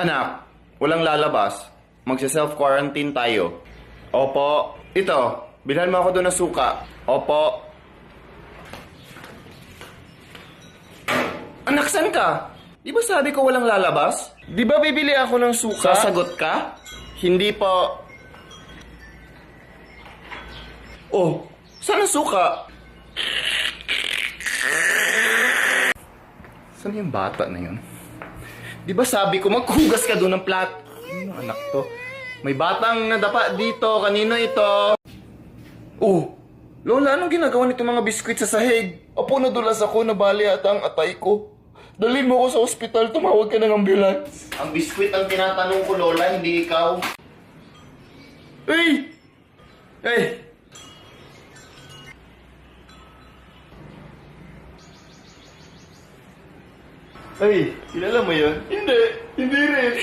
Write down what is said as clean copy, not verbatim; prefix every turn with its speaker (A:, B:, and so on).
A: Anak, walang lalabas. Magsa-self-quarantine tayo. Opo. Ito, bilhan mo ako doon ng suka. Opo. Anak, saan ka? Di ba sabi ko walang lalabas? Di ba bibili ako ng suka? Sasagot ka? Hindi po. Oh, saan ang suka? Saan yung bata na yun? Di ba sabi ko maghugas ka doon ng plat? Ano anak to? May batang nadapa dito. Kanino ito? Oh, Lola, anong ginagawa nito mga biskwit sa sahig? Apo, nadulas ako, nabali ata ang atay ko. Dalhin mo ako sa ospital, tumawag ka ng ambulance. Ang biskwit ang tinatanong ko, Lola, hindi ikaw. Hey! Hey! Ay, kilala mo yun? Hindi rin.